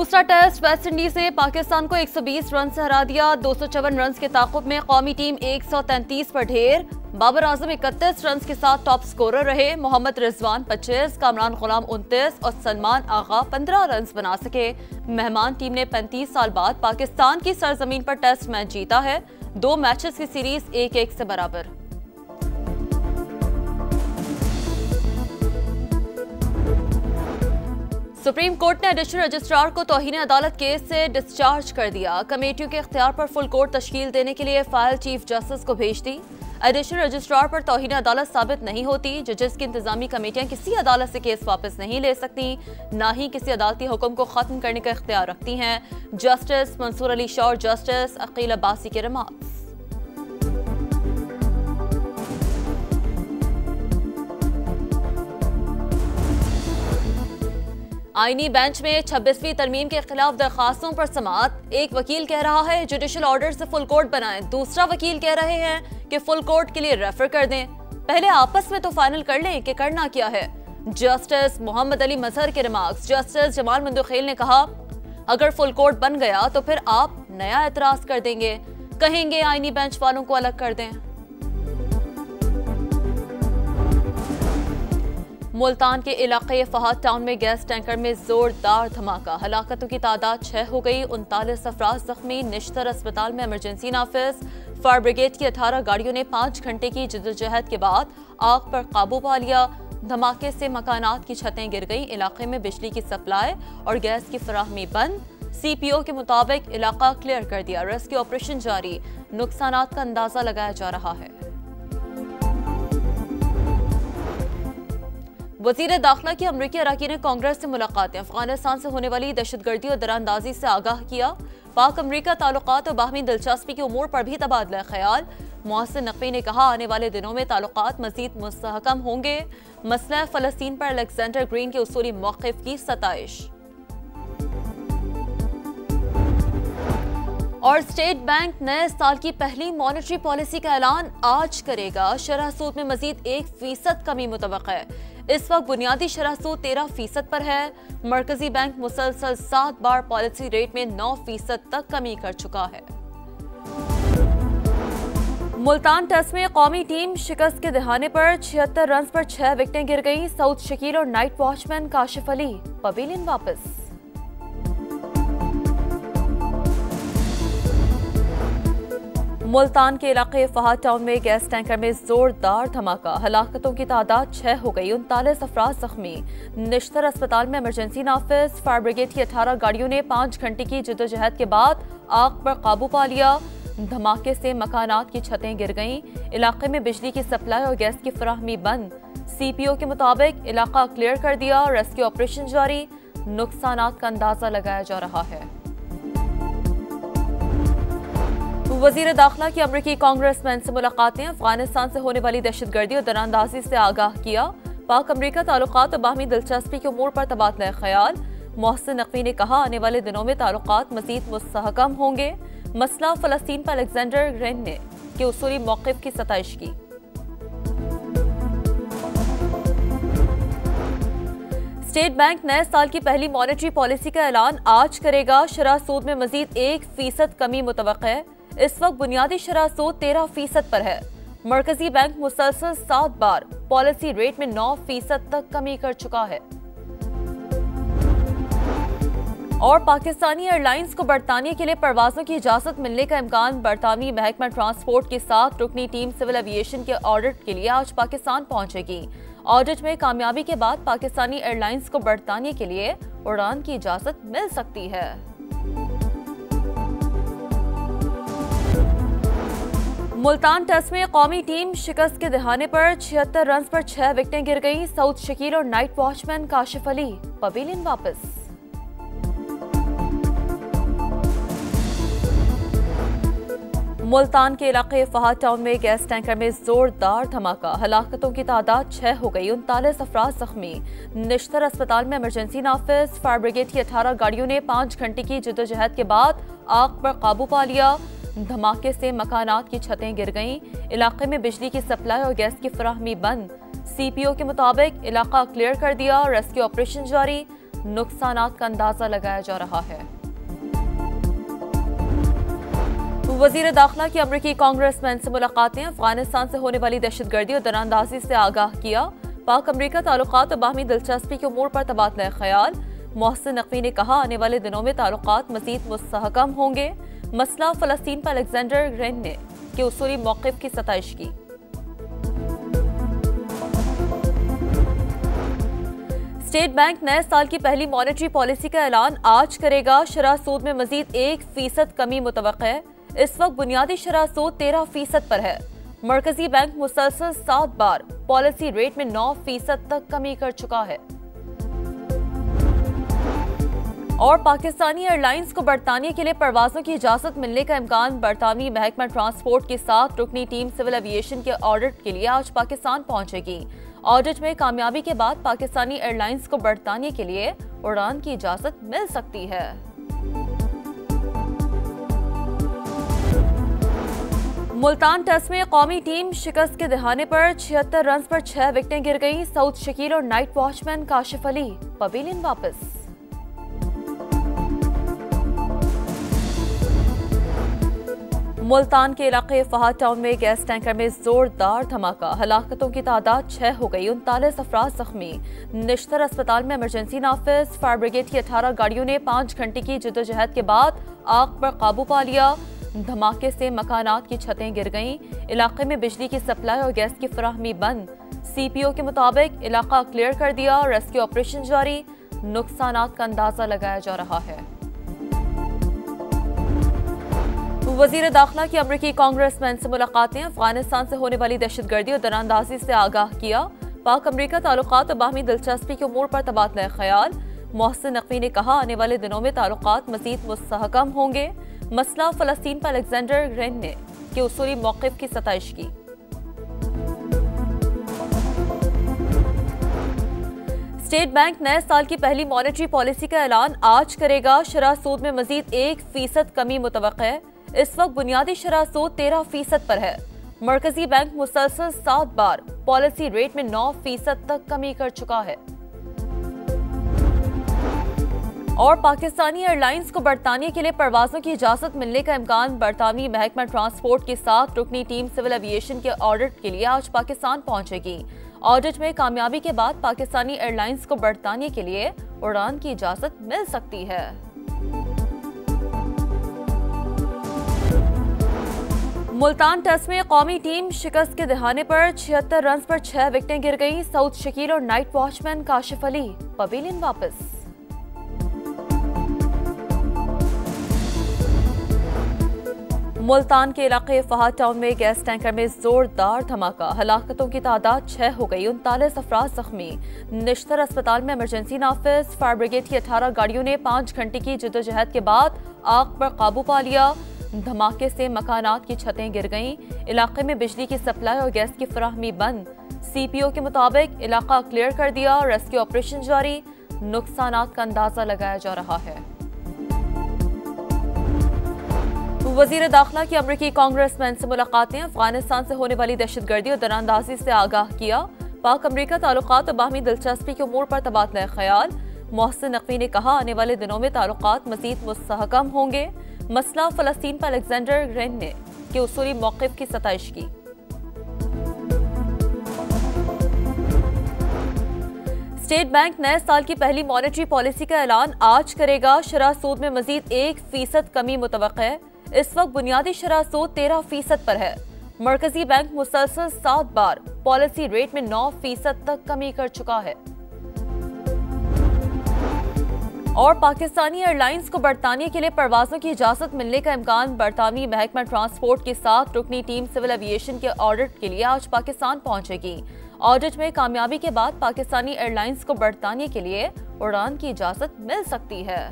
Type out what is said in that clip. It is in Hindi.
दूसरा टेस्ट वेस्ट इंडीज ने पाकिस्तान को 120 रन से हरा दिया। 254 रन के ताक़ुब में कौमी टीम 133 पर ढेर। बाबर आजम 31 रन के साथ टॉप स्कोरर रहे। मोहम्मद रिजवान 25, कामरान गुलाम 29 और सलमान आगा 15 रन बना सके। मेहमान टीम ने 35 साल बाद पाकिस्तान की सरजमीन पर टेस्ट मैच जीता है। 2 मैचेस की सीरीज 1-1 से बराबर। सुप्रीम कोर्ट ने एडिशनल रजिस्ट्रार को तौहीन अदालत केस से डिस्चार्ज कर दिया। कमेटियों के इख्तियार पर फुल कोर्ट तश्कील देने के लिए फाइल चीफ जस्टिस को भेज दी। एडिशनल रजिस्ट्रार पर तौहीन अदालत साबित नहीं होती। जजेस की इंतजामी कमेटियां किसी अदालत से केस वापस नहीं ले सकती, ना ही किसी अदालती हुक्म को खत्म करने का इख्तियार रखती हैं। जस्टिस मंसूर अली शाह और जस्टिस अकील अब्बासी के रिमार्क्स। आईनी बेंच में 26वीं तरमीम के खिलाफ दरखास्तों पर समाअत। एक वकील कह रहा है जुडिशल ऑर्डर से फुल कोर्ट बनाएं, दूसरा वकील कह रहे हैं कि फुल कोर्ट के लिए रेफर कर दें। पहले आपस में तो फाइनल कर लें कि करना क्या है। जस्टिस मोहम्मद अली मजहर के रिमार्क्स। जस्टिस जमाल मंदुखेल ने कहा, अगर फुल कोर्ट बन गया तो फिर आप नया एतराज कर देंगे, कहेंगे आईनी बेंच वालों को अलग कर दें। मुल्तान के इलाके फहाद टाउन में गैस टैंकर में जोरदार धमाका। हलाकतों की तादाद 6 हो गई। 39 अफराद जख्मी। निश्तर अस्पताल में इमरजेंसी नाफिज। फायर ब्रिगेड की 18 गाड़ियों ने 5 घंटे की जद्दोजहद के बाद आग पर काबू पा लिया। धमाके से मकानात की छतें गिर गईं। इलाके में बिजली की सप्लाई और गैस की फराहमी बंद। CPO के मुताबिक इलाका क्लियर कर दिया। रेस्क्यू ऑपरेशन जारी। नुकसानात का अंदाजा लगाया जा रहा है। वज़ीर दाखिला की अमरीकी अरकान कांग्रेस से मुलाकातें। अफगानिस्तान से होने वाली दहशतगर्दी और दरानंदाजी से आगाह किया। पाक अमरीका ताल्लुकात और बाहमी दिलचस्पी के उमूर पर भी तबादला ख्याल। मोहसिन नकवी ने कहा, आने वाले दिनों में ताल्लुकात मज़ीद मुस्तहकम होंगे। मसला फ़लस्तीन पर अलेक्जेंडर ग्रीन के उसूली मौक़िफ़ की सताइश। और स्टेट बैंक नए साल की पहली मॉनेटरी पॉलिसी का ऐलान आज करेगा। शरह सूद में मजीद 1% कमी मुतवक्का है। इस वक्त बुनियादी शरह सूद 13% पर है। मरकजी बैंक मुसलसल 7 बार पॉलिसी रेट में 9% तक कमी कर चुका है। मुल्तान टेस्ट में कौमी टीम शिकस्त के दहाने पर 76 रन पर 6 विकेटें गिर गईं। सऊद शकील और night watchman Kashif Ali pavilion वापस। मुल्तान के इलाके फहाद टाउन में गैस टैंकर में जोरदार धमाका। हलाकतों की तादाद 6 हो गई। 39 अफराद जख्मी। निश्तर अस्पताल में इमरजेंसी नाफिज। फायर ब्रिगेड की 18 गाड़ियों ने 5 घंटे की जद्दोजहद के बाद आग पर काबू पा लिया। धमाके से मकानात की छतें गिर गईं। इलाके में बिजली की सप्लाई और गैस की फराहमी बंद। CPO के मुताबिक इलाका क्लियर कर दिया। रेस्क्यू ऑपरेशन जारी। नुकसानात का अंदाजा लगाया जा रहा है। वज़ीर दाखिला की अमरीकी कांग्रेसमैन से मुलाकातें। अफगानिस्तान से होने वाली दहशतगर्दी और दरानंदाजी से आगाह किया। पाक अमरीका ताल्लुकात और बाहमी दिलचस्पी के उमूर पर तबादला ख्याल। मोहसिन नकवी ने कहा, आने वाले दिनों में ताल्लुकात मज़ीद मुस्तहकम होंगे। मसला फ़लस्तीन पर अलेक्जेंडर ग्रीन ने के उसूली मौक़िफ़ की सताइश की। स्टेट बैंक नए साल की पहली मॉनेटरी पॉलिसी का ऐलान आज करेगा। शरह सूद में मज़ीद 1% कमी मुतवक्का है। इस वक्त बुनियादी शरह सूद 13% पर है। मरकजी बैंक मुसलसल 7 बार पॉलिसी रेट में 9% तक कमी कर चुका है। और पाकिस्तानी एयरलाइंस को बरतानिया के लिए परवाजों की इजाजत मिलने का इम्कान। बरतानवी महकमा ट्रांसपोर्ट के साथ रुकनी टीम सिविल एविएशन के ऑडिट के लिए आज पाकिस्तान पहुंचेगी। ऑडिट में कामयाबी के बाद पाकिस्तानी एयरलाइंस को बरतानिया के लिए उड़ान की इजाजत मिल सकती है। मुल्तान टेस्ट में कौमी टीम शिकस्त के दहाने पर 76 रन पर 6 विकेटें गिर गईं। सऊद शकील और night watchman Kashif Ali pavilion वापस। मुल्तान के इलाके फहाद टाउन में गैस टैंकर में जोरदार धमाका। हलाकतों की तादाद 6 हो गई। 39 अफराद जख्मी। निश्तर अस्पताल में इमरजेंसी नाफिज। फायर ब्रिगेड की 18 गाड़ियों ने 5 घंटे की जद्दोजहद के बाद आग पर काबू पा लिया। धमाके से मकानात की छतें गिर गईं। इलाके में बिजली की सप्लाई और गैस की फराहमी बंद। CPO के मुताबिक इलाका क्लियर कर दिया। रेस्क्यू ऑपरेशन जारी। नुकसानात का अंदाजा लगाया जा रहा है। वजीर दाखिला की अमरीकी कांग्रेसमैन से मुलाकातें, अफगानिस्तान से होने वाली दहशतगर्दी और दरानंदाजी से आगाह किया। पाक अमरीका ताल्लुकात और बाहमी दिलचस्पी के उमूर पर तबादला ख्याल। मोहसिन नकवी ने कहा आने वाले दिनों में ताल्लुकात मजीद मुस्तहकम होंगे। मसला फलस्तीन पर अलेक्जेंडर ग्रेन ने के उसूली मौक़िफ़ की सताइश की। स्टेट बैंक नए साल की पहली मॉनेटरी पॉलिसी का ऐलान आज करेगा। शरह सूद में मजीद 1% कमी मुतवक्के है। इस वक्त बुनियादी शरह सूद 13% पर है। मरकजी बैंक मुसलसल 7 बार पॉलिसी रेट में 9% तक कमी कर चुका है। और पाकिस्तानी एयरलाइंस को बरतानिया के लिए परवाजों की इजाजत मिलने का इम्कान। बरतानवी महकमा ट्रांसपोर्ट के साथ रुकनी टीम सिविल एविएशन के ऑडिट के लिए आज पाकिस्तान पहुंचेगी। ऑडिट में कामयाबी के बाद पाकिस्तानी एयरलाइंस को बरतानिया के लिए उड़ान की इजाजत मिल सकती है। मुल्तान टेस्ट में कौमी टीम शिकस्त के दहाने पर 76 रन पर 6 विकेटें गिर गईं। सऊद शकील और night watchman Kashif Ali pavilion वापस। मुल्तान के इलाके फहाद टाउन में गैस टैंकर में जोरदार धमाका। हलाकतों की तादाद 6 हो गई, 39 अफराद जख्मी। निश्तर अस्पताल में इमरजेंसी नाफिज। फायर ब्रिगेड की 18 गाड़ियों ने 5 घंटे की जद्दोजहद के बाद आग पर काबू पा लिया। धमाके से मकानात की छतें गिर गईं। इलाके में बिजली की सप्लाई और गैस की फराहमी बंद। CPO के मुताबिक इलाका क्लियर कर दिया, रेस्क्यू ऑपरेशन जारी। नुकसानात का अंदाजा लगाया जा रहा है। वजीर दाखिला की अमरीकी कांग्रेसमैन से मुलाकातें, अफगानिस्तान से होने वाली दहशतगर्दी और दरानंदाजी से आगाह किया। पाक अमरीका ताल्लुकात और बाहमी दिलचस्पी के उमूर पर तबादला ख्याल। मोहसिन नकवी ने कहा आने वाले दिनों में ताल्लुकात मजीद मुस्तहकम होंगे। मसला फलस्तीन पर अलेक्जेंडर ग्रेन ने के उसूली मौक़िफ़ की सताइश की। स्टेट बैंक नए साल की पहली मॉनेटरी पॉलिसी का ऐलान आज करेगा। शरह सूद में मजीद 1% कमी मुतवक्के है। इस वक्त बुनियादी शरह सूद 13% पर है। मरकजी बैंक मुसलसल 7 बार पॉलिसी रेट में 9% तक कमी कर चुका है। और पाकिस्तानी एयरलाइंस को बरतानिया के लिए परवाजों की इजाजत मिलने का इम्कान। बरतानवी महकमा ट्रांसपोर्ट के साथ रुकनी टीम सिविल एविएशन के ऑडिट के लिए आज पाकिस्तान पहुंचेगी। ऑडिट में कामयाबी के बाद पाकिस्तानी एयरलाइंस को बरतानिया के लिए उड़ान की इजाजत मिल सकती है। मुल्तान टेस्ट में कौमी टीम शिकस्त के दहाने पर 76 रन पर 6 विकेटें गिर गईं। सऊद शकील और night watchman Kashif Ali pavilion वापस। मुल्तान के इलाके फहाद टाउन में गैस टैंकर में जोरदार धमाका। हलाकतों की तादाद 6 हो गई, 39 अफराद जख्मी। निश्तर अस्पताल में इमरजेंसी नाफिज। फायर ब्रिगेड की 18 गाड़ियों ने 5 घंटे की जद्दोजहद के बाद आग पर काबू पा लिया। धमाके से मकानात की छतें गिर गईं। इलाके में बिजली की सप्लाई और गैस की फराहमी बंद। CPO के मुताबिक इलाका क्लियर कर दिया, रेस्क्यू ऑपरेशन जारी। नुकसानात का अंदाजा लगाया जा रहा है। वजीर दाखिला की अमरीकी कांग्रेसमैन से मुलाकातें, अफगानिस्तान से होने वाली दहशतगर्दी और दरानंदाजी से आगाह किया। पाक अमरीका ताल्लुकात और बाहमी दिलचस्पी के उमूर पर तबादला ख्याल। मोहसिन नकवी ने कहा आने वाले दिनों में ताल्लुकात मजीद मुस्तहकम होंगे। मसला फलस्तीन पर अलेक्जेंडर ग्रेन ने के उसूली मौक़िफ़ की सताइश की। स्टेट बैंक नए साल की पहली मॉनेटरी पॉलिसी का ऐलान आज करेगा। शरह सूद में मजीद 1% कमी मुतवक्के है। इस वक्त बुनियादी शरह सूद 13% पर है। मरकजी बैंक मुसलसल 7 बार पॉलिसी रेट में 9% तक कमी कर चुका है। और पाकिस्तानी एयरलाइंस को बरतानिया के लिए परवाजों की इजाजत मिलने का इम्कान। बरतानवी महकमा ट्रांसपोर्ट के साथ रुकनी टीम सिविल एविएशन के ऑडिट के लिए आज पाकिस्तान पहुंचेगी। ऑडिट में कामयाबी के बाद पाकिस्तानी एयरलाइंस को बरतानिया के लिए उड़ान की इजाजत मिल सकती है।